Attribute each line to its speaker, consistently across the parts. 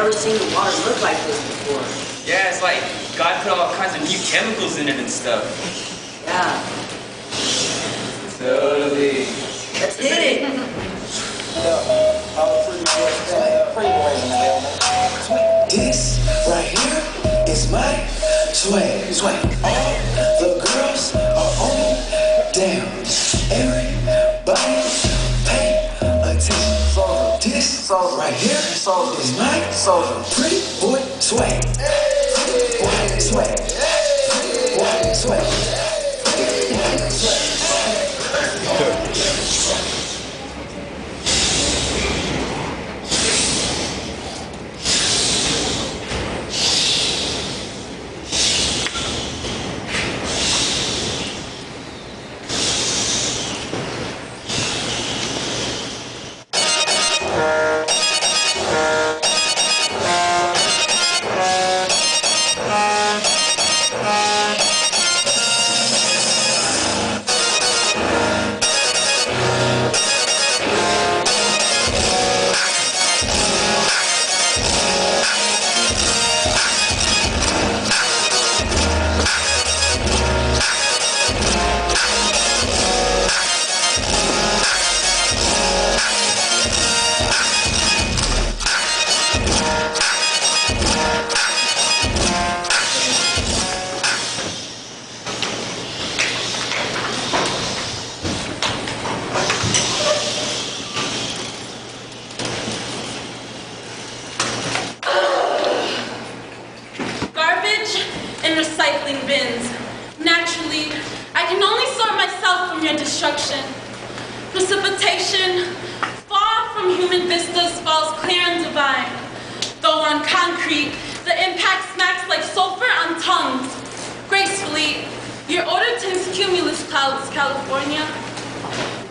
Speaker 1: never seen the water look like this before.
Speaker 2: Yeah, it's like God put all kinds of new chemicals in it and stuff.
Speaker 1: Yeah.
Speaker 2: Totally.
Speaker 1: Let's hit it.
Speaker 3: This right here is my swag. All the girls are on me. Damn. Everybody pay attention. This right here is my pretty boy swag. Swag.
Speaker 4: Precipitation, far from human vistas, falls clear and divine. Though on concrete, the impact smacks like sulfur on tongues. Gracefully, your odor tints cumulus clouds, California,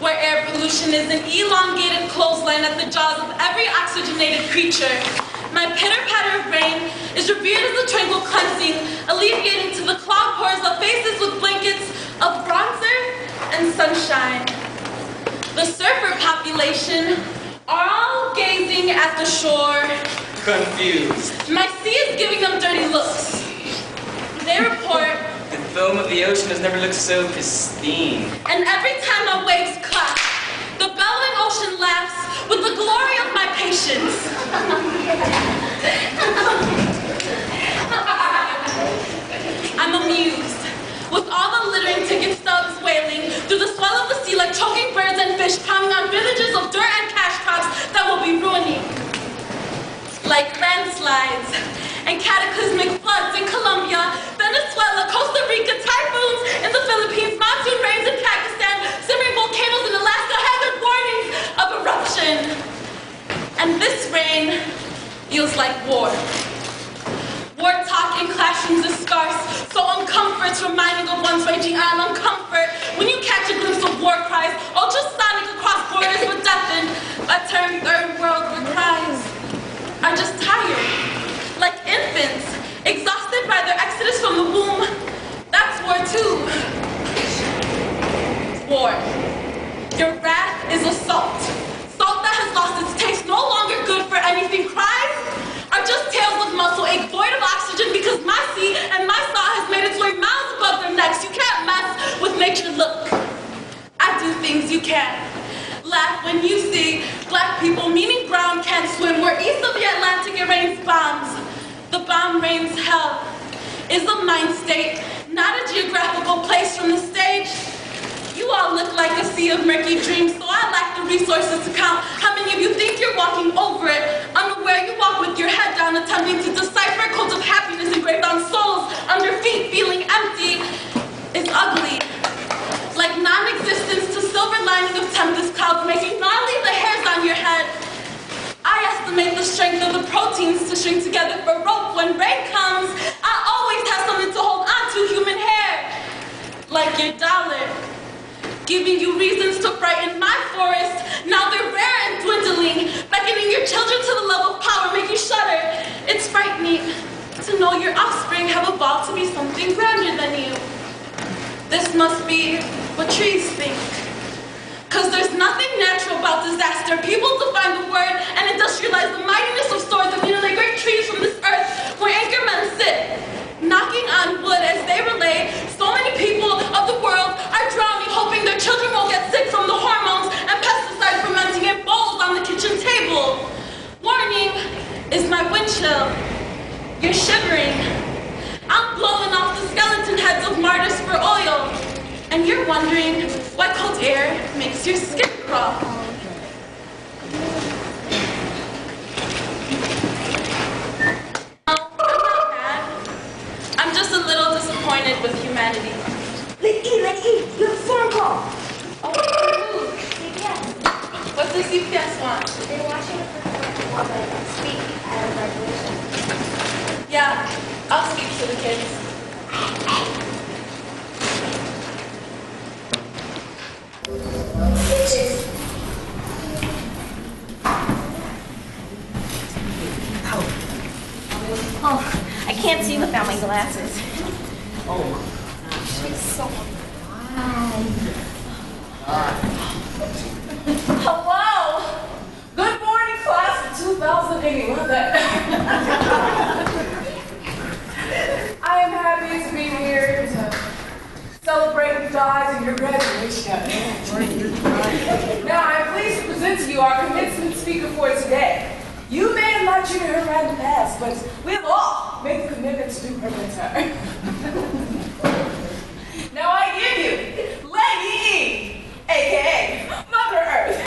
Speaker 4: where air pollution is an elongated clothesline at the jaws of every oxygenated creature. My pitter-patter of rain is revered as a tranquil cleansing, alleviating to the clogged pores of faces with blankets of bronzer and sunshine. The surfer population are all gazing at the shore.
Speaker 2: Confused.
Speaker 4: My sea is giving them dirty looks. They report,
Speaker 2: the foam of the ocean has never looked so pristine.
Speaker 4: And every time my waves clap, the bellowing ocean laughs with the glory of my patience. I'm amused with all the littering ticket stubs wailing through the swell of the sea like choking birds and fish pounding on villages of dirt and cash crops that will be ruining. Like landslides and cataclysmic floods in Colombia, Venezuela, Costa Rica, typhoons in the Philippines, monsoon rains in Pakistan, simmering volcanoes in Alaska, hazard warnings of eruption. And this rain feels like war. War talk in classrooms is scarce, so uncomfort's reminding of one's raging on uncomfort. When you catch a glimpse of war cries, ultrasonic across borders were deafened by term third world where cries are just tired, like infants, exhausted by their exodus from the womb. That's war too. War. Your wrath is assault. Salt that has lost its taste, no longer good for anything. Cries are just tales of muscle ache, void of oxygen, because my sea and my saw has made its way miles above their necks. You can't mess with nature. Look, I do things you can't. Laugh when you see black people, meaning brown, can't swim. Where east of the Atlantic it rains bombs. The bomb rains hell. Is a mind state, not a geographical place from the stage. You all look like a sea of murky dreams, so I lack the resources to count how many of you think you're walking over it. Unaware you walk with your head down, attempting to decipher codes of happiness engraved on souls under feet, feeling empty. It's ugly. Like non-existence to silver lining of tempest clouds, making gnarly the hairs on your head. I estimate the strength of the proteins to string together for rope. When rain comes, I always have something to hold on to, human hair. Like your dollar. Giving you reasons to frighten my forest. Now they're rare and dwindling, beckoning your children to the love of power, make you shudder. It's frightening to know your offspring have evolved to be something grander than you. This must be what trees think. Because there's nothing natural about disaster. People define the word and industrialize the mightiness of swords and mutilate great trees from this earth where anchor men sit, knocking on wood as they relay. So many people of the world are drowning, hoping their children won't get sick from the hormones and pesticides fermenting in bowls on the kitchen table. Warning is my wind chill. You're shivering. I'm blowing off the skeleton heads of martyrs for oil. And you're wondering why cold air makes your skin crawl. I'm not mad. I'm just a little disappointed with humanity.
Speaker 5: Let's eat. You have a phone call.
Speaker 4: Oh, who?
Speaker 5: CPS.
Speaker 4: What's the CPS want?
Speaker 5: They want you to speak at a graduation.
Speaker 4: Yeah, I'll speak to the kids.
Speaker 5: Bitches.
Speaker 6: Oh, I can't see without my glasses.
Speaker 1: Oh,
Speaker 6: She's so fine. Hello.
Speaker 7: Good morning, class of 2011. I am happy to be here to celebrate you guys and your graduation. Now, I am pleased to present to you our commencement speaker for today. You may have not treated her right in the past, but we have all made the commitment to do her better. Now I give you Lady E, aka Mother Earth.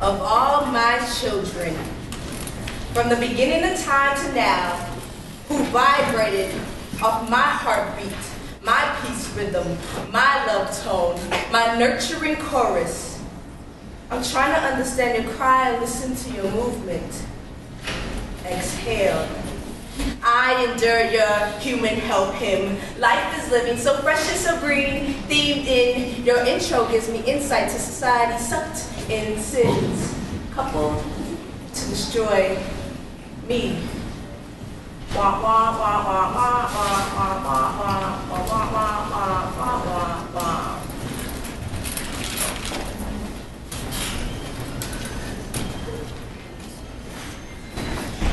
Speaker 8: Of all my children, from the beginning of time to now, who vibrated off my heartbeat, my peace rhythm, my love tone, my nurturing chorus. I'm trying to understand your cry and listen to your movement. Exhale. I endure your human help him. Life is living so fresh and so green, themed in. Your intro gives me insight to society sucked in sins, coupled to destroy me. Wah wah wah wah wah wah wah wah wah wah wah wah wah wah.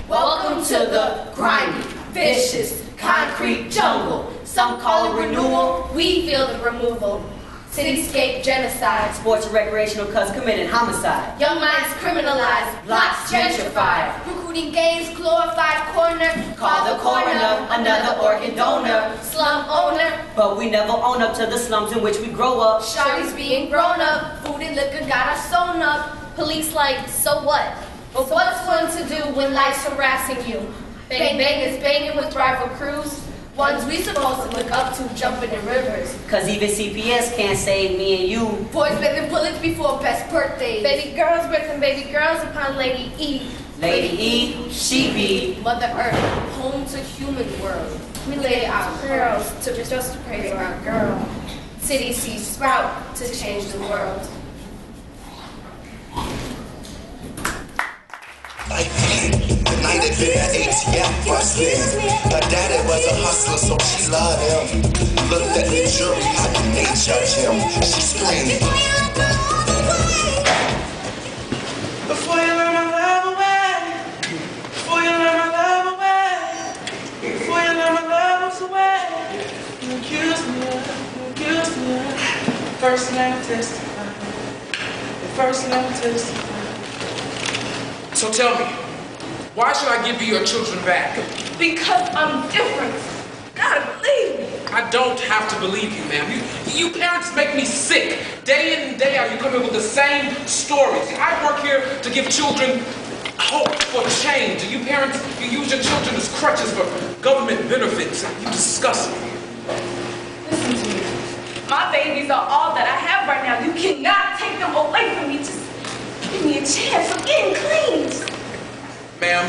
Speaker 9: Welcome to the grimy, vicious, concrete jungle. Some call it renewal, we feel the removal. Cityscape genocide.
Speaker 1: sports and recreational cuz committed homicide.
Speaker 9: Young minds criminalized, blocks gentrified. Recruiting gangs, glorified corner.
Speaker 1: Call the coroner, another organ donor.
Speaker 9: Slum owner.
Speaker 1: But we never own up to the slums in which we grow up.
Speaker 9: Shawty's being grown up. Food and liquor got us sewn up. Police like, so what? But what's one to do when life's harassing you? Bang bangers banging with rival crews. Ones we supposed to look up to jumping in rivers.
Speaker 1: Cause even CPS can't save me and you.
Speaker 9: Boys bending bullets before best birthdays. Baby girls birthing baby girls upon Lady E.
Speaker 1: Lady E, she be
Speaker 9: Mother Earth, home to human world. We lay our pearls to just to praise our girl. City sees sprout to change the world.
Speaker 3: The night had been the ATM first in. Her daddy was a hustler, so she loved him. Looked at the jury, how can they judge him? She screamed. Before you learn my love away, before you learn my love away, before you learn my love away, you accuse me of, first name testify, the first name testify.
Speaker 2: So tell me, why should I give you your children back?
Speaker 7: Because I'm different. Gotta believe me.
Speaker 2: I don't have to believe you, ma'am. You parents make me sick. Day in and day out, you come in with the same stories. I work here to give children hope for change. And you parents, you use your children as crutches for government benefits. You disgust me.
Speaker 7: Listen to me. My babies are all that I have right now. You cannot take them away from me. Just give me a chance. I'm getting clean.
Speaker 2: Ma'am,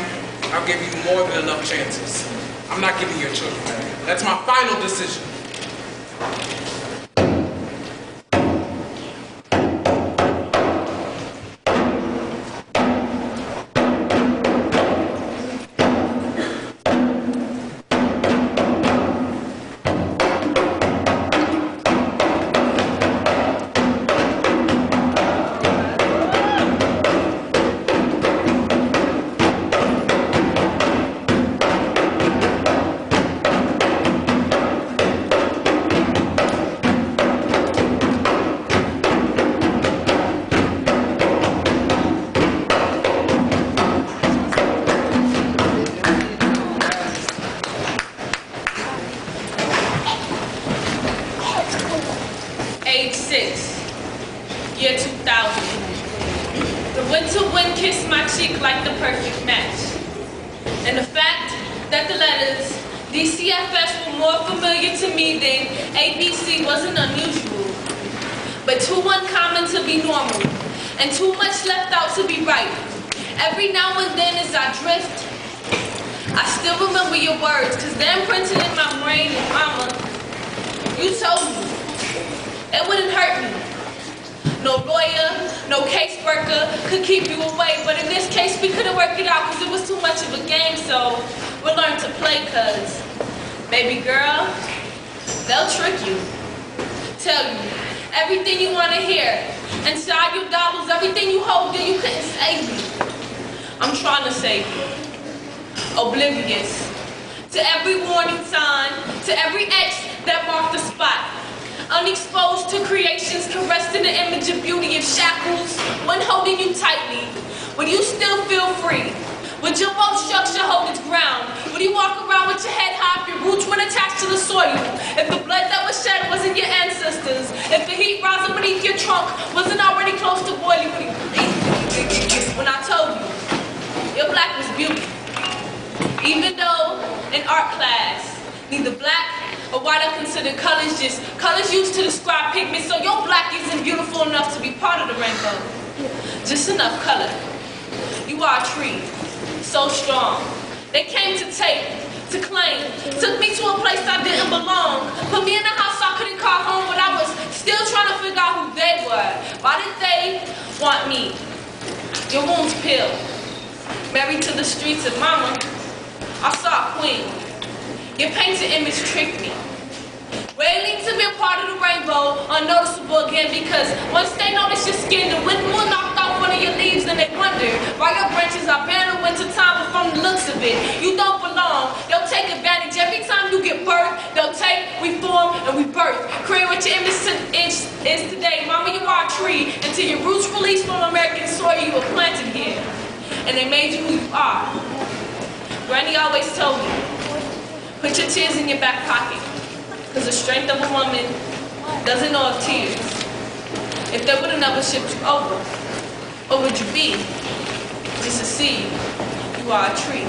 Speaker 2: I'll give you more than enough chances. I'm not giving your children back. That's my final decision.
Speaker 4: 1996, year 2000. The winter wind kissed my cheek like the perfect match. And the fact that the letters DCFS were more familiar to me than ABC wasn't unusual, but too uncommon to be normal, and too much left out to be right. Every now and then as I drift, I still remember your words, cause they're imprinted in my brain, and mama, you told me it wouldn't hurt me. No lawyer, no caseworker could keep you away, but in this case we couldn't work it out cause it was too much of a game, so we learned to play cause, baby girl, they'll trick you, tell you everything you want to hear. Inside your dollars, everything you hold dear, you couldn't save me. I'm trying to save you. Oblivious to every warning sign, to every X that marked the spot. Unexposed to creations caressed in the image of beauty of shackles, one holding you tightly. Would you still feel free? Would your bone structure hold its ground? Would you walk around with your head high if your roots weren't attached to the soil? If the blood that was shed wasn't your ancestors? If the heat rising beneath your trunk wasn't already close to boiling? When I told you, your black was beauty. Even though in art class, neither black or white are considered colors, just colors used to describe pigment, so your black isn't beautiful enough to be part of the rainbow. Just enough color. You are a tree, so strong. They came to take, to claim, took me to a place I didn't belong, put me in a house I couldn't call home, but I was still trying to figure out who they were. Why did they want me? Your wounds peeled. Married to the streets of mama, I saw a queen. Your painted image tricked me. Waiting to be a part of the rainbow, unnoticeable again, because once they notice your skin, the wind will knock off one of your leaves and they wonder why your branches are bare in the winter time, but from the looks of it, you don't belong. They'll take advantage. Every time you get birthed, they'll take, reform, and rebirth. Create what your image is today. Mama, you are a tree. Until your roots released from American soil, you were planted here. And they made you who you are. Granny always told me, put your tears in your back pocket, because the strength of a woman doesn't know of tears. If they would have never shipped you over, what would you be? Just a seed. You are a tree.